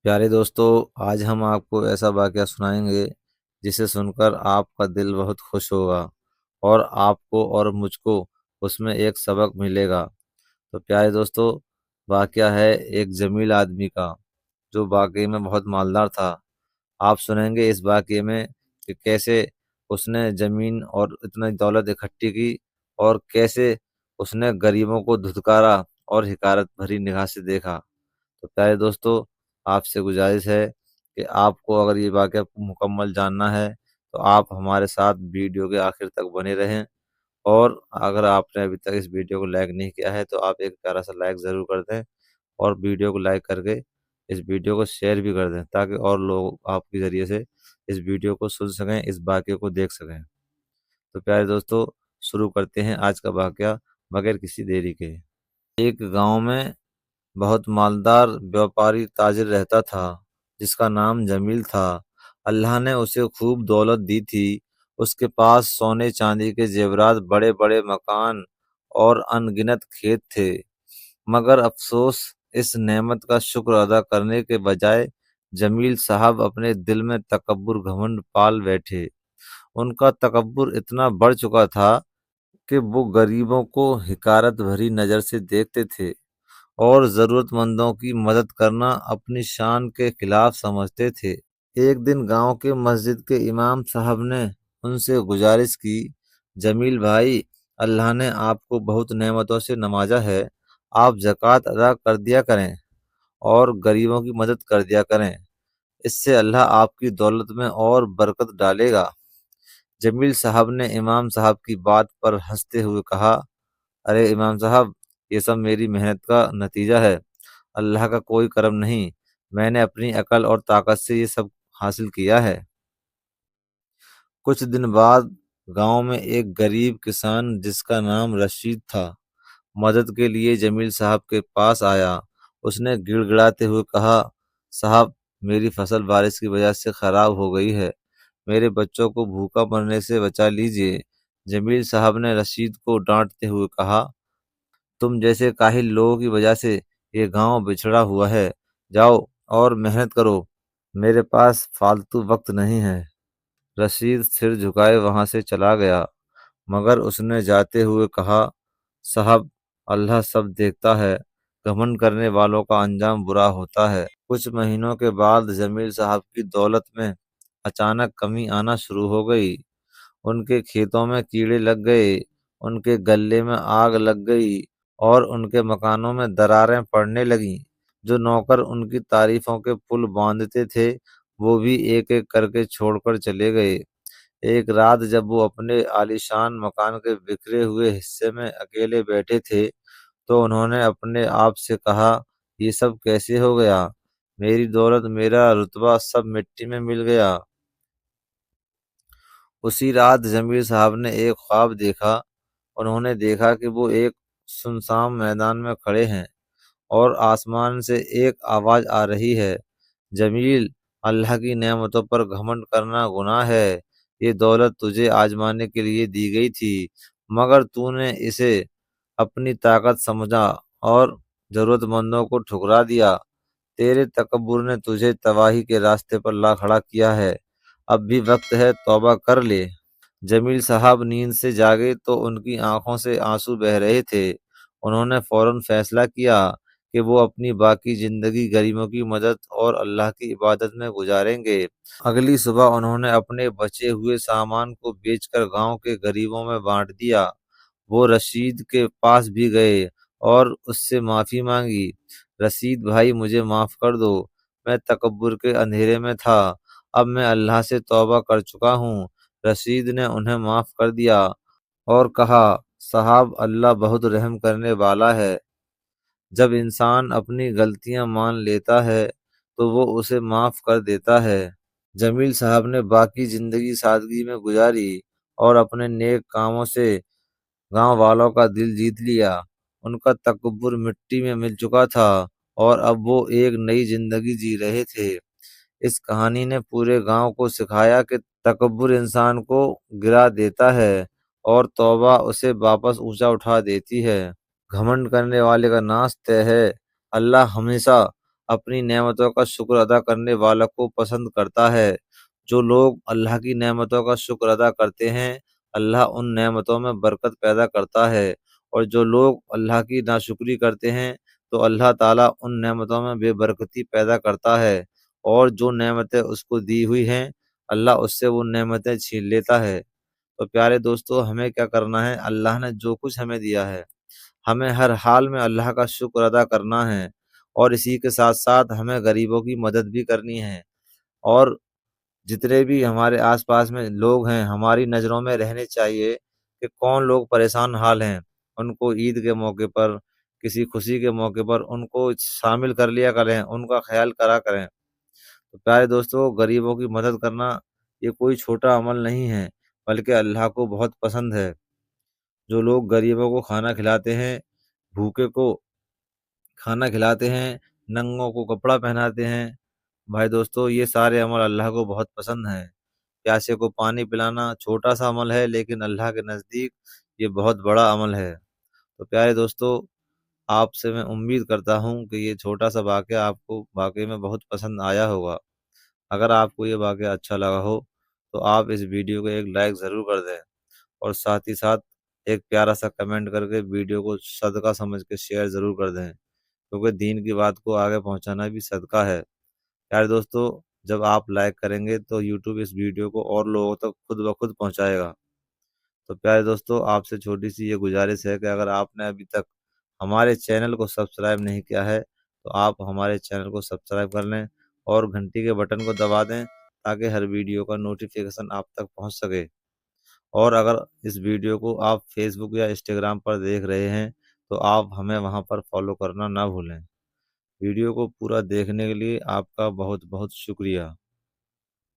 پیارے دوستو، آج ہم آپ کو ایسا واقعہ سنائیں گے جسے سن کر آپ کا دل بہت خوش ہوگا اور آپ کو اور مجھ کو اس میں ایک سبق ملے گا۔ تو پیارے دوستو، واقعہ ہے ایک جمیل آدمی کا جو واقعی میں بہت مالدار تھا۔ آپ سنیں گے اس واقعے میں کہ کیسے اس نے زمین اور اتنی دولت اکٹھی کی اور کیسے اس نے غریبوں کو دھتکارا اور حقارت بھری نگاہ سے دیکھا۔ تو پیارے دوستو، آپ سے گزارش ہے کہ آپ کو اگر یہ واقعہ مکمل جاننا ہے تو آپ ہمارے ساتھ ویڈیو کے آخر تک بنے رہیں، اور اگر آپ نے ابھی تک اس ویڈیو کو لائک نہیں کیا ہے تو آپ ایک پیارا سا لائک ضرور کر دیں، اور ویڈیو کو لائک کر کے اس ویڈیو کو شیئر بھی کر دیں تاکہ اور لوگ آپ کے ذریعے سے اس ویڈیو کو سن سکیں، اس واقعے کو دیکھ سکیں۔ تو پیارے دوستو، شروع کرتے ہیں آج کا واقعہ بغیر کسی دیری کے۔ ایک گاؤں میں بہت مالدار بیوپاری تاجر رہتا تھا جس کا نام جمیل تھا۔ اللہ نے اسے خوب دولت دی تھی۔ اس کے پاس سونے چاندی کے زیورات، بڑے بڑے مکان اور ان گنت کھیت تھے، مگر افسوس، اس نعمت کا شکر ادا کرنے کے بجائے جمیل صاحب اپنے دل میں تکبر گھمنڈ پال بیٹھے۔ ان کا تکبر اتنا بڑھ چکا تھا کہ وہ غریبوں کو حقارت بھری نظر سے دیکھتے تھے اور ضرورت مندوں کی مدد کرنا اپنی شان کے خلاف سمجھتے تھے۔ ایک دن گاؤں کے مسجد کے امام صاحب نے ان سے گزارش کی، جمیل بھائی، اللہ نے آپ کو بہت نعمتوں سے نوازا ہے، آپ زکوٰۃ ادا کر دیا کریں اور غریبوں کی مدد کر دیا کریں، اس سے اللہ آپ کی دولت میں اور برکت ڈالے گا۔ جمیل صاحب نے امام صاحب کی بات پر ہنستے ہوئے کہا، ارے امام صاحب، یہ سب میری محنت کا نتیجہ ہے، اللہ کا کوئی کرم نہیں، میں نے اپنی عقل اور طاقت سے یہ سب حاصل کیا ہے۔ کچھ دن بعد گاؤں میں ایک غریب کسان جس کا نام رشید تھا مدد کے لیے جمیل صاحب کے پاس آیا۔ اس نے گڑ گڑاتے ہوئے کہا، صاحب، میری فصل بارش کی وجہ سے خراب ہو گئی ہے، میرے بچوں کو بھوکا مرنے سے بچا لیجیے۔ جمیل صاحب نے رشید کو ڈانٹتے ہوئے کہا، تم جیسے کاہل لوگوں کی وجہ سے یہ گاؤں بچھڑا ہوا ہے، جاؤ اور محنت کرو، میرے پاس فالتو وقت نہیں ہے۔ رشید سر جھکائے وہاں سے چلا گیا، مگر اس نے جاتے ہوئے کہا، صاحب، اللہ سب دیکھتا ہے، گھمنڈ کرنے والوں کا انجام برا ہوتا ہے۔ کچھ مہینوں کے بعد جمیل صاحب کی دولت میں اچانک کمی آنا شروع ہو گئی۔ ان کے کھیتوں میں کیڑے لگ گئے، ان کے غلے میں آگ لگ گئی اور ان کے مکانوں میں دراریں پڑنے لگیں۔ جو نوکر ان کی تعریفوں کے پل باندھتے تھے وہ بھی ایک ایک کر کے چھوڑ کر چلے گئے۔ ایک رات جب وہ اپنے عالیشان مکان کے بکھرے ہوئے حصے میں اکیلے بیٹھے تھے تو انہوں نے اپنے آپ سے کہا، یہ سب کیسے ہو گیا؟ میری دولت، میرا رتبہ سب مٹی میں مل گیا۔ اسی رات جمیل صاحب نے ایک خواب دیکھا۔ انہوں نے دیکھا کہ وہ ایک سنسان میدان میں کھڑے ہیں اور آسمان سے ایک آواز آ رہی ہے، جمیل، اللہ کی نعمتوں پر گھمنڈ کرنا گناہ ہے، یہ دولت تجھے آزمانے کے لیے دی گئی تھی، مگر تو نے اسے اپنی طاقت سمجھا اور ضرورت مندوں کو ٹھکرا دیا، تیرے تکبر نے تجھے تباہی کے راستے پر لا کھڑا کیا ہے، اب بھی وقت ہے، توبہ کر لے۔ جمیل صاحب نیند سے جاگے تو ان کی آنکھوں سے آنسو بہہ رہے تھے۔ انہوں نے فوراً فیصلہ کیا کہ وہ اپنی باقی زندگی غریبوں کی مدد اور اللہ کی عبادت میں گزاریں گے۔ اگلی صبح انہوں نے اپنے بچے ہوئے سامان کو بیچ کر گاؤں کے غریبوں میں بانٹ دیا۔ وہ رشید کے پاس بھی گئے اور اس سے معافی مانگی، رشید بھائی، مجھے معاف کر دو، میں تکبر کے اندھیرے میں تھا، اب میں اللہ سے توبہ کر چکا ہوں۔ رشید نے انہیں معاف کر دیا اور کہا، صاحب، اللہ بہت رحم کرنے والا ہے، جب انسان اپنی غلطیاں مان لیتا ہے تو وہ اسے معاف کر دیتا ہے۔ جمیل صاحب نے باقی زندگی سادگی میں گزاری اور اپنے نیک کاموں سے گاؤں والوں کا دل جیت لیا۔ ان کا تکبر مٹی میں مل چکا تھا اور اب وہ ایک نئی زندگی جی رہے تھے۔ اس کہانی نے پورے گاؤں کو سکھایا کہ تکبر انسان کو گرا دیتا ہے اور توبہ اسے واپس اونچا اٹھا دیتی ہے۔ گھمنڈ کرنے والے کا ناش طے ہے۔ اللہ ہمیشہ اپنی نعمتوں کا شکر ادا کرنے والوں کو پسند کرتا ہے۔ جو لوگ اللہ کی نعمتوں کا شکر ادا کرتے ہیں، اللہ ان نعمتوں میں برکت پیدا کرتا ہے، اور جو لوگ اللہ کی ناشکری کرتے ہیں تو اللہ تعالیٰ ان نعمتوں میں بے برکتی پیدا کرتا ہے، اور جو نعمتیں اس کو دی ہوئی ہیں اللہ اس سے وہ نعمتیں چھین لیتا ہے۔ تو پیارے دوستو، ہمیں کیا کرنا ہے؟ اللہ نے جو کچھ ہمیں دیا ہے ہمیں ہر حال میں اللہ کا شکر ادا کرنا ہے، اور اسی کے ساتھ ساتھ ہمیں غریبوں کی مدد بھی کرنی ہے، اور جتنے بھی ہمارے آس پاس میں لوگ ہیں ہماری نظروں میں رہنے چاہیے کہ کون لوگ پریشان حال ہیں، ان کو عید کے موقع پر، کسی خوشی کے موقع پر ان کو شامل کر لیا کریں، ان کا خیال کرا کریں۔ تو پیارے دوستو، غریبوں کی مدد کرنا یہ کوئی چھوٹا عمل نہیں ہے، بلکہ اللہ کو بہت پسند ہے۔ جو لوگ غریبوں کو کھانا کھلاتے ہیں، بھوکے کو کھانا کھلاتے ہیں، ننگوں کو کپڑا پہناتے ہیں، بھائی دوستو یہ سارے عمل اللہ کو بہت پسند ہیں۔ پیاسے کو پانی پلانا چھوٹا سا عمل ہے، لیکن اللہ کے نزدیک یہ بہت بڑا عمل ہے۔ تو پیارے دوستو، آپ سے میں امید کرتا ہوں کہ یہ چھوٹا سا واقعہ آپ کو واقعی میں بہت پسند آیا ہوگا۔ اگر آپ کو یہ واقعہ اچھا لگا ہو تو آپ اس ویڈیو کو ایک لائک ضرور کر دیں، اور ساتھ ہی ساتھ ایک پیارا سا کمنٹ کر کے ویڈیو کو صدقہ سمجھ کے شیئر ضرور کر دیں، کیونکہ دین کی بات کو آگے پہنچانا بھی صدقہ ہے۔ پیارے دوستو، جب آپ لائک کریں گے تو یوٹیوب اس ویڈیو کو اور لوگوں تک خود بخود پہنچائے گا۔ تو پیارے دوستو، آپ سے چھوٹی سی یہ گزارش ہے کہ اگر آپ نے ابھی تک ہمارے چینل کو سبسکرائب نہیں کیا ہے تو آپ ہمارے چینل کو سبسکرائب کر لیں، اور گھنٹی کے بٹن کو دبا دیں تاکہ ہر ویڈیو کا نوٹیفیکیشن آپ تک پہنچ سکے۔ اور اگر اس ویڈیو کو آپ فیس بک یا انسٹاگرام پر دیکھ رہے ہیں تو آپ ہمیں وہاں پر فالو کرنا نہ بھولیں۔ ویڈیو کو پورا دیکھنے کے لیے آپ کا بہت بہت شکریہ۔